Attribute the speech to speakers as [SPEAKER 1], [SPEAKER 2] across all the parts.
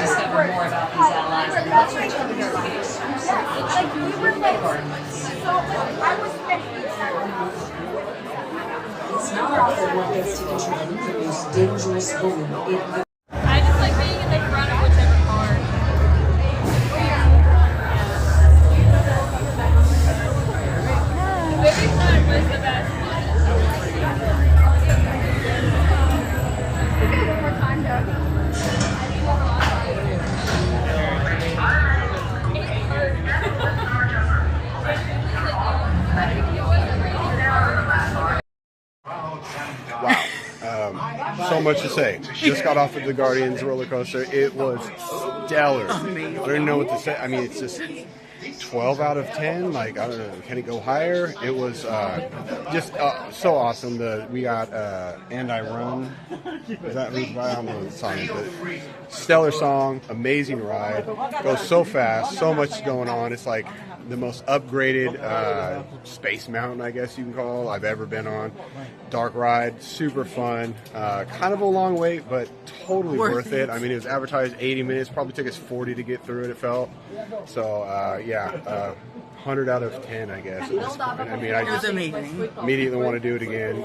[SPEAKER 1] discover more about these allies and what's each other's case. It's not our fault what gets to control the most dangerous woman in the
[SPEAKER 2] I just like being in the front of whichever car. Maybe front was the best. One more time, Doug.
[SPEAKER 3] Wow. So much to say. Just got off of the Guardians roller coaster. It was stellar. I don't even know what to say. I mean, it's just 12 out of 10. Like, I don't know. Can it go higher? It was just so awesome. We got And I Run. Is that I don't know the song, but stellar song, amazing ride. Goes so fast, so much going on. It's like the most upgraded space mountain, I guess you can call, I've ever been on. Dark ride, super fun. Kind of a long wait, but totally worth it. I mean, it was advertised 80 minutes. Probably took us 40 to get through it, it felt. So, yeah, 100 out of 10, I guess. At this point. I mean, I just immediately want to do it again.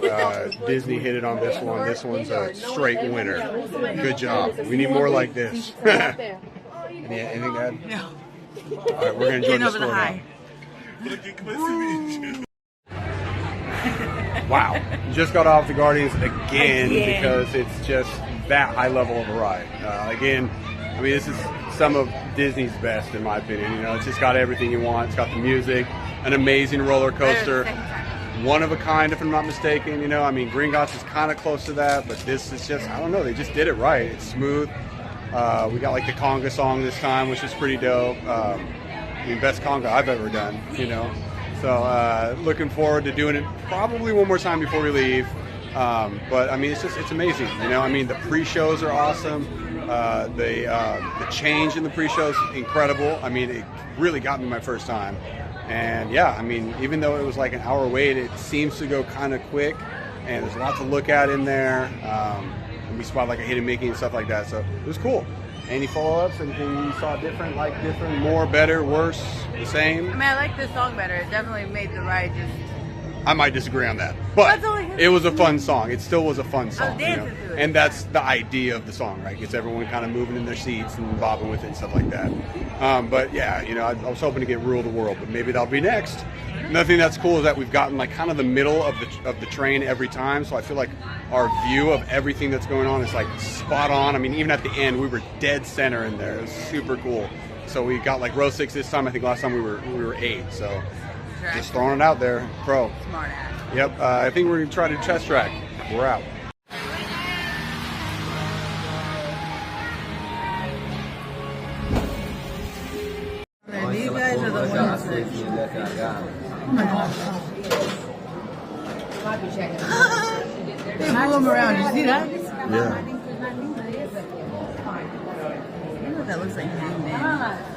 [SPEAKER 3] Disney hit it on this one. This one's a straight winner. Good job. We need more like this. Anything to add?
[SPEAKER 4] No.
[SPEAKER 3] All right, we're going to join the score now. Wow. Just got off the Guardians again because it's just that high level of a ride. Again, I mean, this is some of Disney's best, in my opinion. You know, it's just got everything you want. It's got the music, an amazing roller coaster, one of a kind, if I'm not mistaken. You know, I mean, Gringotts is kind of close to that, but this is just, I don't know, they just did it right. It's smooth. We got like the conga song this time, which is pretty dope. I mean, best conga I've ever done, you know. So looking forward to doing it probably one more time before we leave. But I mean, it's amazing, you know. I mean, the pre-shows are awesome. The change in the pre-shows incredible. I mean, it really got me my first time. And yeah, I mean, even though it was like an hour wait, it seems to go kind of quick, and there's a lot to look at in there. And we spot like a hidden Mickey and stuff like that, so it was cool. Any follow-ups? Anything you saw different, like different, more, better, worse, the same?
[SPEAKER 4] I mean, I like this song better. It definitely made the ride just...
[SPEAKER 3] I might disagree on that, but it was a fun song. It still was a fun song, you know?
[SPEAKER 4] To it.
[SPEAKER 3] And that's the idea of the song, right? Gets everyone kind of moving in their seats and bobbing with it and stuff like that. But yeah, you know, I was hoping to get Rule the World, but maybe that'll be next. Another thing that's cool is that we've gotten like kind of the middle of the train every time, so I feel like our view of everything that's going on is like spot on. I mean, even at the end, we were dead center in there. It was super cool. So we got like row 6 this time. I think last time we were 8. So just throwing it out there, pro.
[SPEAKER 4] Smart ass.
[SPEAKER 3] Yep. I think we're gonna try to test track. We're out.
[SPEAKER 4] These guys are the ones that... They blew them around. You see that?
[SPEAKER 3] Yeah.
[SPEAKER 4] You know what that looks like? Hangman.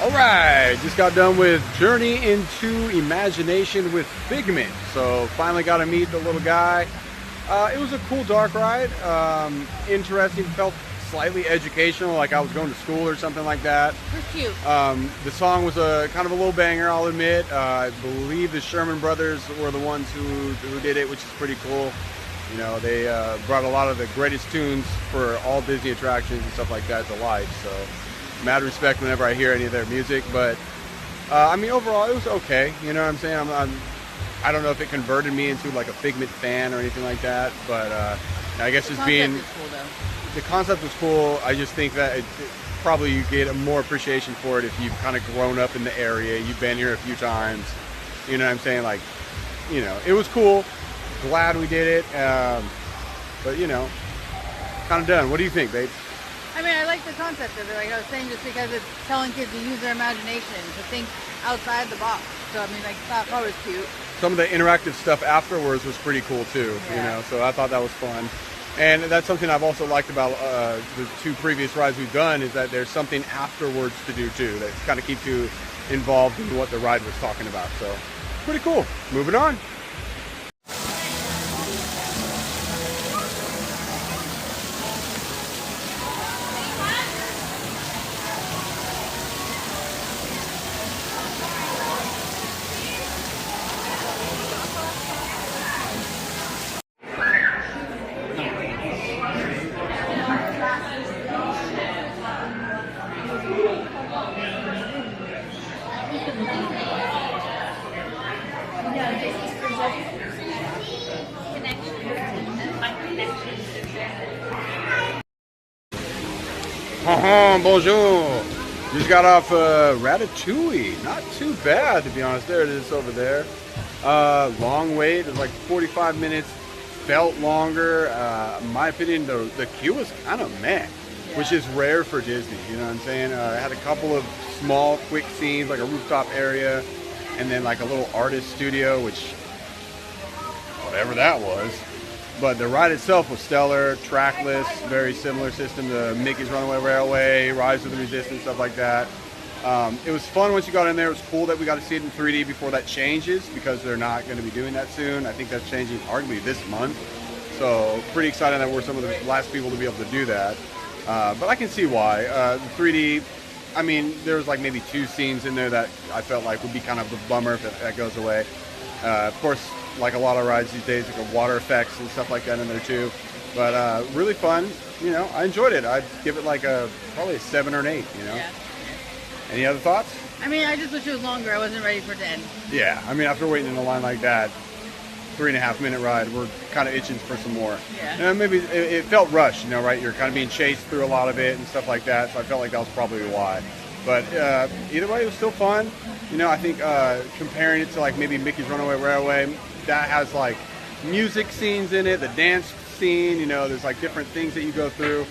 [SPEAKER 3] Alright, just got done with Journey into Imagination with Figment. So finally got to meet the little guy. It was a cool dark ride. Interesting, felt slightly educational, like I was going to school or something like that.
[SPEAKER 4] It was cute.
[SPEAKER 3] The song was kind of a little banger, I'll admit. I believe the Sherman Brothers were the ones who did it, which is pretty cool. You know, they brought a lot of the greatest tunes for all Disney attractions and stuff like that to life. So mad respect whenever I hear any of their music. But I mean, overall, it was okay. You know what I'm saying? I don't know if it converted me into like a Figment fan or anything like that. But I guess just being...
[SPEAKER 4] Cool, though.
[SPEAKER 3] The concept was cool. I just think that probably you get a more appreciation for it if you've kind of grown up in the area, you've been here a few times. You know what I'm saying? Like, you know, it was cool. Glad we did it. But you know, kind of done. What do you think, babe?
[SPEAKER 4] I mean, I like the concept of it. Like I was saying, just because it's telling kids to use their imagination, to think outside the box. So I mean, like that was cute.
[SPEAKER 3] Some of the interactive stuff afterwards was pretty cool too.
[SPEAKER 4] Yeah.
[SPEAKER 3] You know, so I thought that was fun. And that's something I've also liked about the 2 previous rides we've done, is that there's something afterwards to do too, that kind of keeps you involved in what the ride was talking about. So pretty cool. Moving on. Bonjour. Just got off Ratatouille. Not too bad, to be honest. There it is over there. Long wait. It was like 45 minutes. Felt longer. In my opinion, the queue was kind of meh, which is rare for Disney. You know what I'm saying? I had a couple of small, quick scenes, like a rooftop area, and then like a little artist studio, which whatever that was. But the ride itself was stellar, trackless, very similar system to Mickey's Runaway Railway, Rise of the Resistance, stuff like that. It was fun once you got in there. It was cool that we got to see it in 3D before that changes, because they're not going to be doing that soon. I think that's changing arguably this month. So pretty excited that we're some of the last people to be able to do that. But I can see why. The 3D, I mean, there's like maybe 2 scenes in there that I felt like would be kind of a bummer if that goes away. Of course, like a lot of rides these days, like water effects and stuff like that in there too. But really fun. You know, I enjoyed it. I'd give it like probably a 7 or an 8. You know.
[SPEAKER 4] Yeah.
[SPEAKER 3] Any other thoughts?
[SPEAKER 4] I mean, I just wish it was longer. I wasn't ready for it to end.
[SPEAKER 3] Yeah. I mean, after waiting in a line like that, 3.5 minute ride, we're kind of itching for some more.
[SPEAKER 4] Yeah.
[SPEAKER 3] And maybe it felt rushed. You know, right? You're kind of being chased through a lot of it and stuff like that. So I felt like that was probably why. But either way, it was still fun. You know, I think comparing it to like maybe Mickey's Runaway Railway, that has like music scenes in it, the dance scene, you know, there's like different things that you go through.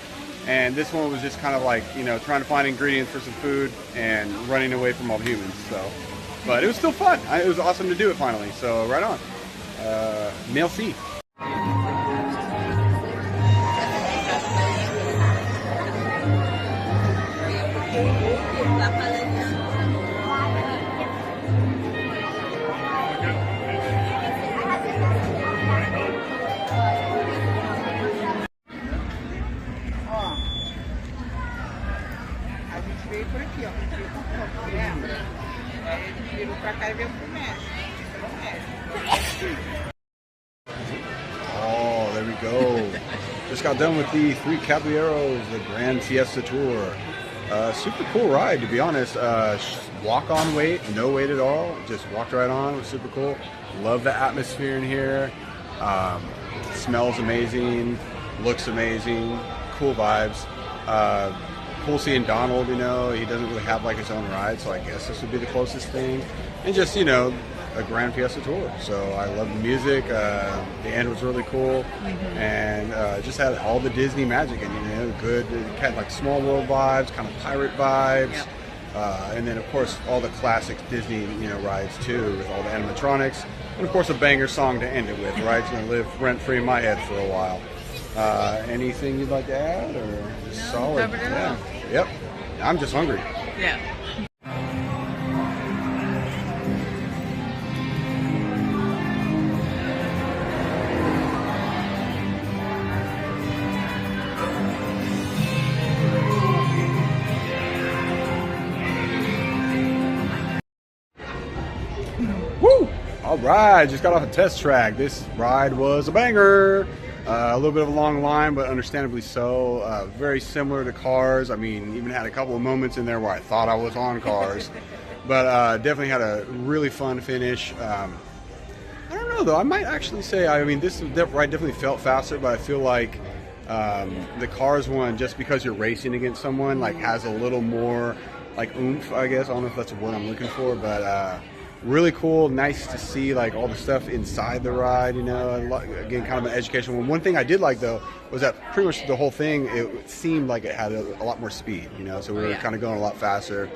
[SPEAKER 3] And this one was just kind of like, you know, trying to find ingredients for some food and running away from all the humans. So, but it was still fun. It was awesome to do it finally. So right on. Merci.
[SPEAKER 5] Veio por aqui, ó, porque eu comprei, lembra? Aí eles viram pra cá e veio pro México.
[SPEAKER 3] Oh, there we go. Just got done with the 3 Caballeros, the Grand Fiesta Tour. Super cool ride, to be honest. Walk on wait, no wait at all. Just walked right on. It was super cool. Love the atmosphere in here. Smells amazing. Looks amazing. Cool vibes. Cool seeing Donald, you know, he doesn't really have like his own ride, so I guess this would be the closest thing. And just, you know, a Grand Fiesta Tour. So I love the music. The end was really cool. And just had all the Disney magic in, you know, good. It had like Small World vibes, kind of pirate vibes.
[SPEAKER 4] Yep.
[SPEAKER 3] And then, of course, all the classic Disney, you know, rides too, with all the animatronics. And, of course, a banger song to end it with, right? It's going to live rent-free in my head for a while. Anything you'd like to add, or just
[SPEAKER 4] No,
[SPEAKER 3] solid?
[SPEAKER 4] covered it all.
[SPEAKER 3] Yep. I'm just hungry.
[SPEAKER 4] Yeah.
[SPEAKER 3] Woo! All right, just got off a test track. This ride was a banger. A little bit of a long line, but understandably so. Very similar to Cars. I mean, even had a couple of moments in there where I thought I was on Cars. But definitely had a really fun finish. I don't know, though. I might actually say, I mean, this ride definitely felt faster, but I feel like The Cars one, just because you're racing against someone, like has a little more like oomph, I guess. I don't know if that's the word I'm looking for, but really cool. Nice to see like all the stuff inside the ride. You know, again, kind of an educational one. One thing I did like though was that pretty much the whole thing, it seemed like it had a lot more speed. You know, so we were kind of going a lot faster.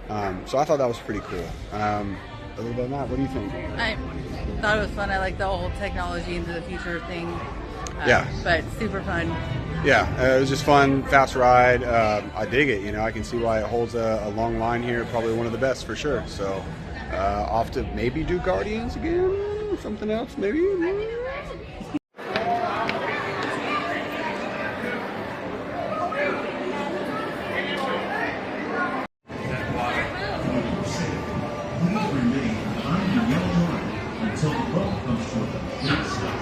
[SPEAKER 3] So I thought that was pretty cool. Other than that, what do you think?
[SPEAKER 4] I thought it was fun. I like the whole technology into the future thing.
[SPEAKER 3] Yeah.
[SPEAKER 4] But super fun.
[SPEAKER 3] Yeah, it was just fun, fast ride. I dig it. You know, I can see why it holds a long line here. Probably one of the best for sure. So off to maybe do Guardians again, something else maybe.
[SPEAKER 6] Until the boat comes to a big stop.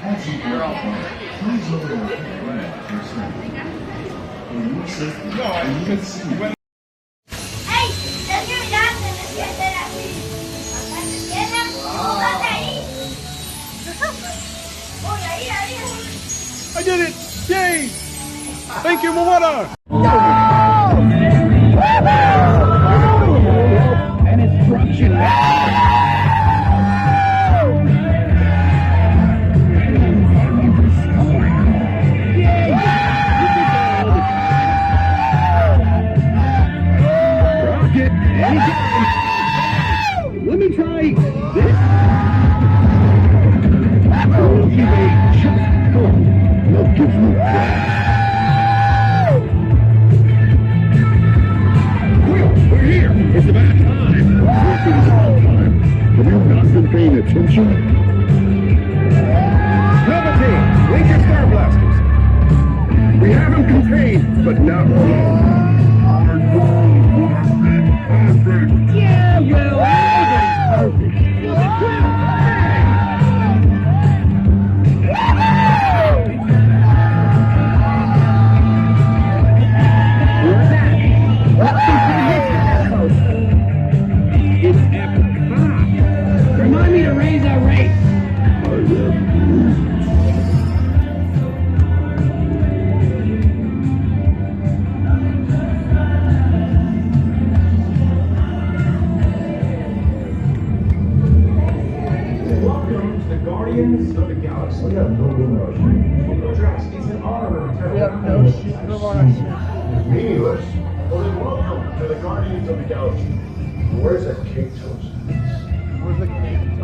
[SPEAKER 6] As you go along, please lower your head to your side. For your safety, and you can see.
[SPEAKER 7] ¡Ey! ¡Estás mirando! ¡No se hacer así! ¡Acá se quedan! ¡Póngate ahí! ¡Voy ahí, ahí!
[SPEAKER 3] I did it! Yay! Thank you, Moana!
[SPEAKER 6] And instruction. Rocket. Let me try this. You may just go. Now give me that. We're here. It's about time. Have you not been paying attention? Levity, wake your star blasters. We have them contained, but not all. Our goal has been perfect. Yeah, well, everybody's perfect. It's Epcot. Remind me to raise our race. Welcome to the Guardians of the Galaxy. We have no emotion. Drax, it's an honor to
[SPEAKER 8] We have no shit of ownership.
[SPEAKER 6] meaningless. Well then welcome to the Guardians of the Galaxy. Where's that cake toast?
[SPEAKER 8] Where's the cake?